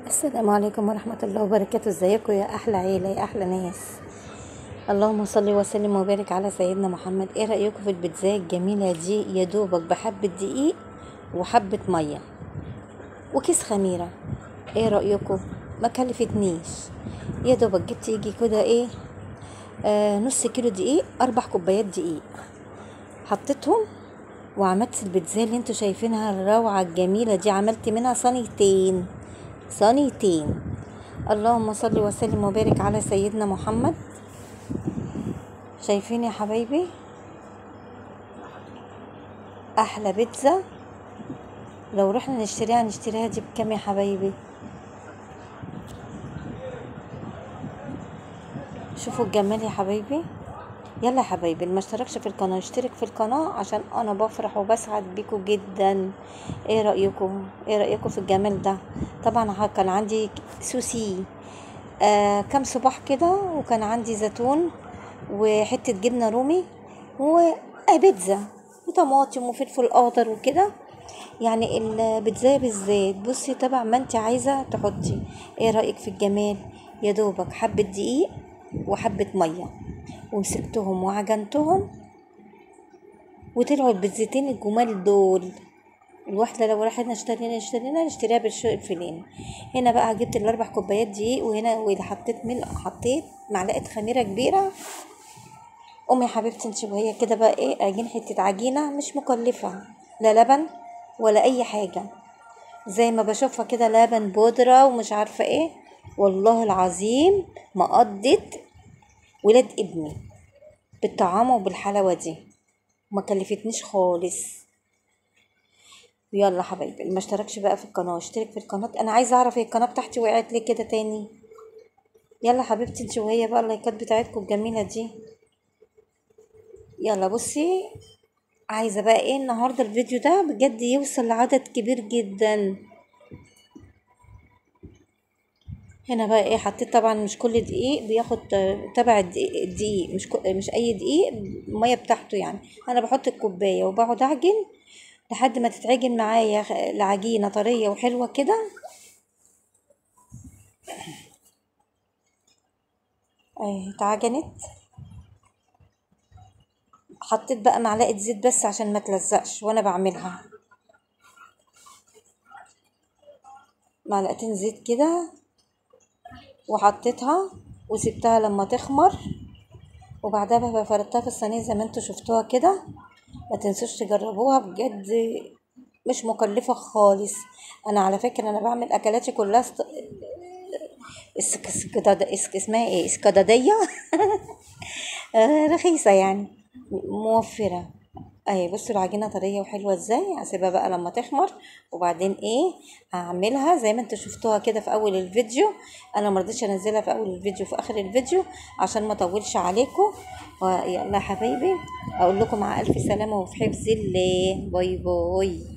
السلام عليكم ورحمة الله وبركاته. ازيكم يا أحلى عيلة يا أحلى ناس؟ اللهم صل وسلم وبارك على سيدنا محمد. ايه رأيكم في البيتزا الجميلة دي؟ يا دوبك بحبة دقيق وحبة مية وكيس خميرة. ايه رأيكم؟ ما كلفتنيش، يا دوبك جبت يجي كده ايه نص كيلو دقيق، 4 كوبايات دقيق حطيتهم وعملت البيتزا اللي انتوا شايفينها الروعة الجميلة دي. عملت منها صينيتين صينيتين. اللهم صل وسلم وبارك على سيدنا محمد. شايفين يا حبايبي احلى بيتزا؟ لو رحنا نشتريها دي بكام يا حبايبي؟ شوفوا الجمال يا حبايبي. يلا يا حبايبي، اللي ما اشتركش في القناه اشترك في القناه عشان انا بفرح وبسعد بيكم جدا. ايه رايكم في الجمال ده؟ طبعا كان عندي سوسي كام صباح كده، وكان عندي زيتون وحته جبنه رومي وبيتزا وطماطم وفلفل اخضر وكده. يعني البيتزا بالذات بصي طبعا ما انت عايزه تحطي. ايه رايك في الجمال؟ يا دوبك حبه دقيق وحبه ميه ومسكتهم وعجنتهم وطلعوا البيتزتين الجمال دول. الواحدة لو راحت نشتريها بالشوق الفلاني. هنا بقى جبت ال4 كوبايات دقيق، وهنا حطيت معلقة خميرة كبيرة. يا حبيبتي انت وهي كده بقى ايه، عجين حتة عجينة مش مكلفة، لا لبن ولا اي حاجة زي ما بشوفها كده، لبن بودرة ومش عارفة ايه. والله العظيم ما قضت ولاد ابني بالطعامة وبالحلاوة دي، ما كلفتنيش خالص. يلا حبايبي، اللي ما اشتركش بقى في القناه اشترك في القناه. انا عايزه اعرف هي القناه بتاعتي وقعت ليه كده تاني. يلا حبيبتي انت وهي بقى اللايكات بتاعتكم الجميله دي. يلا بصي، عايزه بقى ايه النهارده الفيديو ده بجد يوصل لعدد كبير جدا. هنا بقى ايه حطيت، طبعا مش كل دقيق بياخد تبع الدقيق، مش اي دقيق الميه بتاعته. يعني انا بحط الكوبايه وبقعد اعجن لحد ما تتعجن معايا العجينه طريه وحلوه كده. اهي اتعجنت. حطيت بقى معلقه زيت بس عشان ما تلزقش وانا بعملها، معلقتين زيت كده وحطيتها وسبتها لما تخمر. وبعدها بقى فردتها في الصينيه زي ما انتوا شفتوها كده. ما تنسوش تجربوها بجد، مش مكلفه خالص. انا على فكره انا بعمل اكلاتي كلها اسمها ايه، اسكندريه. رخيصه يعني، موفره. اهي بصوا العجينه طريه وحلوه ازاي. هسيبها بقى لما تخمر وبعدين ايه هعملها زي ما انتوا شفتوها كده في اول الفيديو. انا مرضتش انزلها في اول الفيديو في اخر الفيديو عشان ما اطولش عليكم. يلا يا حبايبي، اقول لكم مع الف سلامه وفي حفظ الله. باي باي.